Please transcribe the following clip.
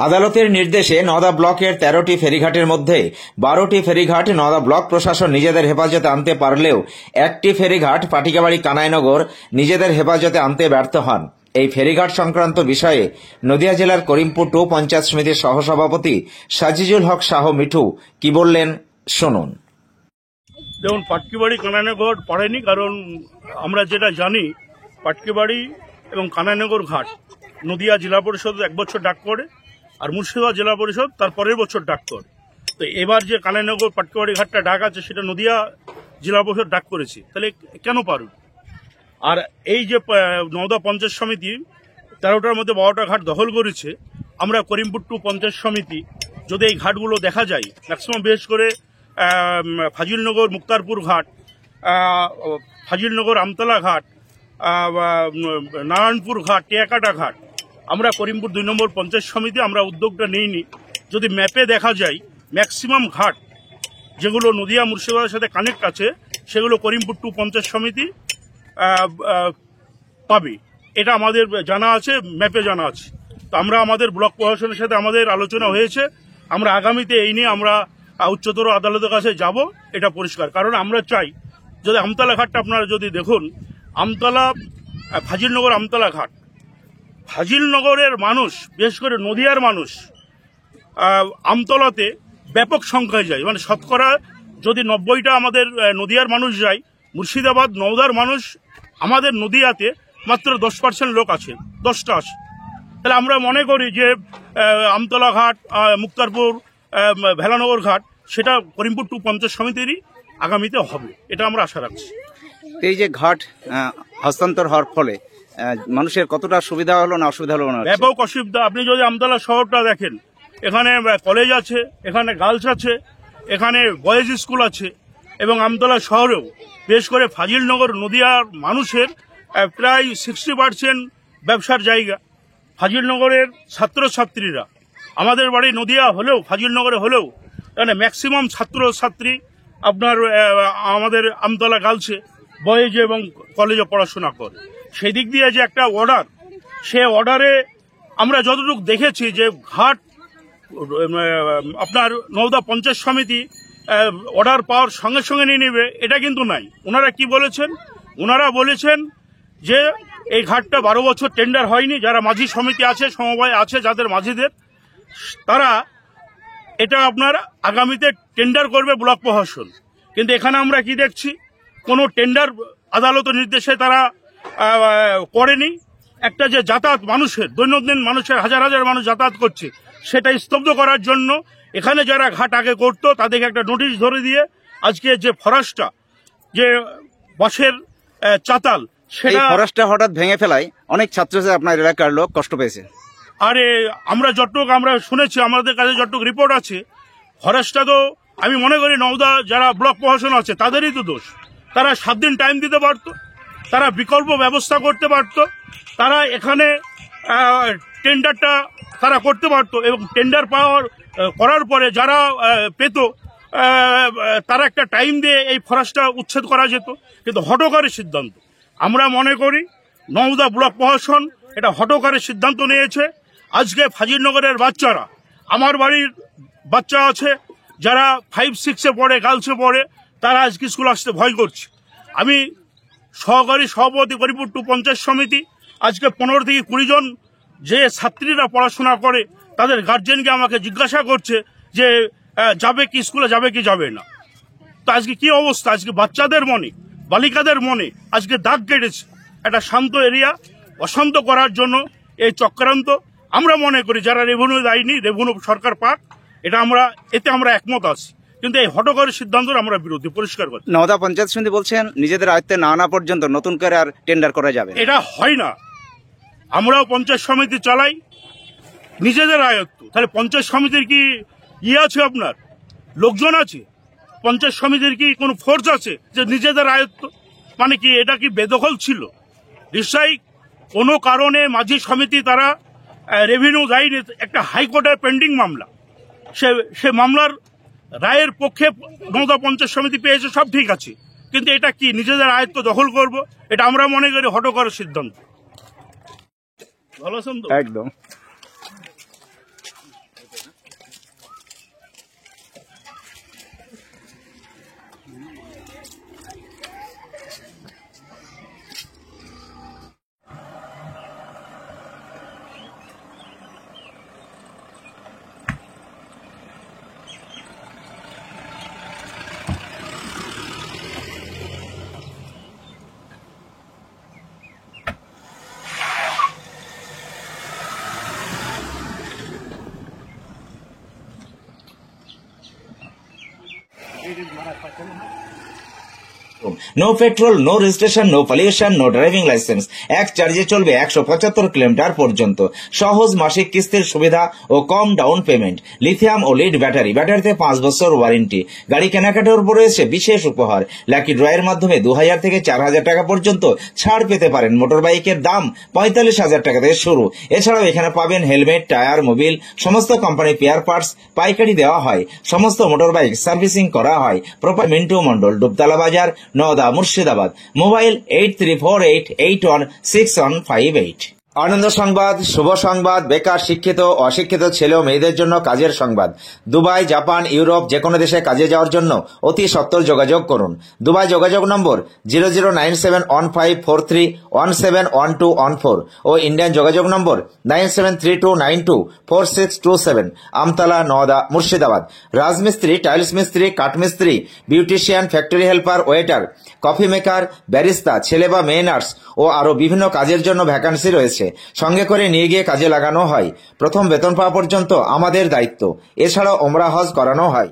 আদালতের নির্দেশে নওদা ব্লকের 13টি ফেরিঘাটের মধ্যে 12টি ফেরিঘাট নওদা ব্লক প্রশাসন নিজেদের হেফাজতে আনতে পারলেও একটি ফেরিঘাট পাটিকাবাড়ি কানাইনগর নিজেদের হেফাজতে আনতে ব্যর্থ হন। এই ফেরিঘাট সংক্রান্ত বিষয়ে নদিয়া জেলার করিমপুর 2 পঞ্চায়েত সমিতির সহসভাপতি সাজিজুল হক শাহ মিঠু কি বললেন শুনুন। দেখুন, পাটকিবাড়ি কানাইনগর পড়েনি, কারণ আমরা যেটা জানি পাটকিবাড়ি এবং কানাইনগর ঘাট নদিয়া জেলা পরিষদ 1 বছর ডাক করে, আর মুর্শিদাবাদ জেলা পরিষদ তার পরের বছর ডাক করে। তো এবার যে কানাইনগর পাটকিবাড়ি ঘাটটা ডাক আছে সেটা নদিয়া জেলা পরিষদ ডাক করেছে, তাহলে কেন পারুন? আর এই যে নওদা পঞ্চায়েত সমিতি 13টার মধ্যে 12টা ঘাট দখল করেছে, আমরা করিমপুর 2 পঞ্চায়েত সমিতি যদি এই ঘাটগুলো দেখা যায়, ম্যাক্সিমাম বিশেষ করে ফাজিলনগর মুক্তারপুর ঘাট, ফাজিলনগর আমতলা ঘাট, নারায়ণপুর ঘাট, টিয়াকাটা ঘাট, আমরা করিমপুর 2 নম্বর পঞ্চায়েত সমিতি আমরা উদ্যোগটা নিইনি। যদি ম্যাপে দেখা যায় ম্যাক্সিমাম ঘাট যেগুলো নদিয়া মুর্শিদাবাদের সাথে কানেক্ট আছে সেগুলো করিমপুর 2 পঞ্চায়েত সমিতি পাবে, এটা আমাদের জানা আছে, ম্যাপে জানা আছে। তো আমরা আমাদের ব্লক প্রশাসনের সাথে আমাদের আলোচনা হয়েছে, আমরা আগামীতে এই নিয়ে আমরা উচ্চতর আদালতের কাছে যাব, এটা পরিষ্কার। কারণ আমরা চাই যদি আমতলা ঘাটটা আপনারা যদি দেখুন, আমতলা ফাজিলনগর আমতলা ঘাট, ফাজিলনগরের মানুষ বিশেষ করে নদিয়ার মানুষ আমতলাতে ব্যাপক সংখ্যায় যায়, মানে শতকরা যদি 90টা আমাদের নদিয়ার মানুষ যায়, মুর্শিদাবাদ নওদার মানুষ আমাদের নদিয়াতে মাত্র 10% লোক আছে, 10টা আছে। তাহলে আমরা মনে করি যে আমতলা ঘাট, মুক্তারপুর, ভেলানগর ঘাট সেটা করিমপুর 2 পঞ্চায়েত সমিতিরই আগামীতে হবে, এটা আমরা আশা রাখছি। এই যে ঘাট হস্তান্তর হওয়ার ফলে মানুষের কতটা সুবিধা হলো না অসুবিধা হলো না? ব্যাপক অসুবিধা। আপনি যদি আমতলা শহরটা দেখেন, এখানে কলেজ আছে, এখানে গার্লস আছে, এখানে বয়েজ স্কুল আছে, এবং আমতলা শহরেও বিশেষ করে ফাজিলনগর নদিয়ার মানুষের প্রায় 60% ব্যবসার জায়গা। ফাজিলনগরের ছাত্রছাত্রীরা, আমাদের বাড়ি নদিয়া হলেও ফাজিলনগরে হলেও এখানে ম্যাক্সিমাম ছাত্রছাত্রী আপনার আমাদের আমতলা গার্লসে, বয়েজে এবং কলেজে পড়াশোনা করে। সেই দিক দিয়ে যে একটা অর্ডার, সে অর্ডারে আমরা যতটুকু দেখেছি যে ঘাট আপনার নওদা পঞ্চায়েত সমিতি অর্ডার পাওয়ার সঙ্গে সঙ্গে নিয়ে নেবে, এটা কিন্তু নাই। ওনারা কি বলেছেন? ওনারা বলেছেন যে এই ঘাটটা 12 বছর টেন্ডার হয়নি, যারা মাঝি সমিতি আছে, সমবায় আছে যাদের মাঝিদের, তারা এটা আপনার আগামীতে টেন্ডার করবে ব্লক প্রশাসন। কিন্তু এখানে আমরা কি দেখছি, কোনো টেন্ডার আদালতের নির্দেশে তারা করেনি। একটা যে যাতায়াত মানুষের, দৈনন্দিন মানুষের হাজার হাজার মানুষ যাতায়াত করছে, সেটা স্তব্ধ করার জন্য এখানে যারা ঘাট আগে করতো তাদেরকে একটা নোটিশ ধরে দিয়ে আজকে যে ফরেস্টটা, যে বাঁশের চাতাল, সেটা ফরেস্টটা হঠাৎ ভেঙে ফেলায় অনেক ছাত্রছাত্রী আপনার এলাকার লোক কষ্ট পেয়েছে। আরে আমরা যতটুকু আমরা শুনেছি, আমাদের কাছে যতটুকু রিপোর্ট আছে, ফরেস্টটা তো আমি মনে করি নওদা যারা ব্লক প্রশাসন আছে তাদেরই তো দোষ। তারা 7 দিন টাইম দিতে পারত, তারা বিকল্প ব্যবস্থা করতে পারত, তারা এখানে টেন্ডারটা তারা করতে পারত, এবং টেন্ডার করার পরে যারা পেত তারা একটা টাইম দিয়ে এই ফরেস্টটা উচ্ছেদ করা যেত। কিন্তু হঠকারী সিদ্ধান্ত, আমরা মনে করি নওদা ব্লক প্রশাসন এটা হঠকারী সিদ্ধান্ত নিয়েছে। আজকে ফাজিলনগরের বাচ্চারা, আমার বাড়ির বাচ্চা আছে যারা 5-6-এ পড়ে, গার্লসে পড়ে, তারা আজকে স্কুল আসতে ভয় করছে। আমি সহকারী সভাপতি করিমপুর 2 পঞ্চায়েত সমিতি, আজকে 15 থেকে 20 জন যে ছাত্রীরা পড়াশোনা করে তাদের গার্জেনকে আমাকে জিজ্ঞাসা করছে যে যাবে কি স্কুলে, যাবে কি যাবে না। তো আজকে কি অবস্থা, আজকে বাচ্চাদের মনে, বালিকাদের মনে আজকে দাগ কেটেছে। একটা শান্ত এরিয়া অশান্ত করার জন্য এই চক্রান্ত। আমরা মনে করি যারা রেভিনিউ দেয়নি, রেভিনিউ সরকার পাক, এতে আমরা একমত আছি, কিন্তু এই হঠকারী সিদ্ধান্ত আমরা বিরোধী, পরিষ্কার কথা। নওদা পঞ্চায়েত সমিতি বলছেন নিজেদের আয়ত্তে না আনা পর্যন্ত নতুন করে আর টেন্ডার করা যাবে, এটা হয় না। আমরাও পঞ্চায়েত সমিতি চালাই নিজেদের আয়ত্ত, তাহলে পঞ্চায়েত সমিতির কি আছে, আপনার লোকজন আছে? পঞ্চায়েত সমিতির কি কোনো ফোর্স আছে যে নিজেদের আয়ত্ত? মানে কি এটা কি বেদখল ছিল? নিশ্চয়ই কোনো কারণে মাঝি সমিতি তারা রেভিনিউ দেয়নি, একটা হাইকোর্টের পেন্ডিং মামলা, সে মামলার রায়ের পক্ষে নওদা পঞ্চায়েত সমিতি পেয়েছে, সব ঠিক আছে, কিন্তু এটা কি নিজেদের আয়ত্ত দখল করব? এটা আমরা মনে করি হঠকারী সিদ্ধান্ত। ভালো আছেন তো? একদম। No petrol, no registration, no pollution, no driving licence. এক চার্জে চলবে 175 কিলোমিটার পর্যন্ত। সহজ মাসিক কিস্তির সুবিধা ও কম ডাউন পেমেন্ট। লিথিয়াম ও লিড ব্যাটারি, ব্যাটারিতে 5 বছর ওয়ারেন্টি। গাড়ি কেনাকাটার উপর রয়েছে বিশেষ উপহার। লাকি ড্রয়ের মাধ্যমে 2000 থেকে 4000 টাকা পর্যন্ত ছাড় পেতে পারেন। মোটর বাইকের দাম 45,000 টাকা থেকে শুরু। এছাড়াও এখানে পাবেন হেলমেট, টায়ার, মোবিল, সমস্ত কোম্পানির পেয়ার পার্টস পাইকারি দেওয়া হয়। সমস্ত মোটর বাইক সার্ভিসিং করা হয়। প্রপার মিন্টু মন্ডল, ডুবতলা বাজার, নওদা, মুর্শিদাবাদ। মোবাইল 8348816158। আনন্দ সংবাদ, শুভ সংবাদ, বেকার, শিক্ষিত, অশিক্ষিত ছেলে ও মেয়েদের জন্য কাজের সংবাদ। দুবাই, জাপান, ইউরোপ যে কোনো দেশে কাজে যাওয়ার জন্য অতি সত্বর যোগাযোগ করুন। দুবাই যোগাযোগ নম্বর 00971543171214 ও ইন্ডিয়ান যোগাযোগ নম্বর 9732924627। আমতলা, নওদা, মুর্শিদাবাদ। রাজমিস্ত্রি, টাইলস মিস্ত্রি, কাঠমিস্ত্রি, beautician, factory helper, waiter, coffee maker, barista, ছেলে বা মেয়ে নার্স ও আরো বিভিন্ন কাজের জন্য ভ্যাকান্সি রয়েছে। সঙ্গে করে নিয়ে গিয়ে কাজে লাগানো হয়। প্রথম বেতন পাওয়া পর্যন্ত আমাদের দায়িত্ব। এছাড়াও ওমরা হজ করানো হয়।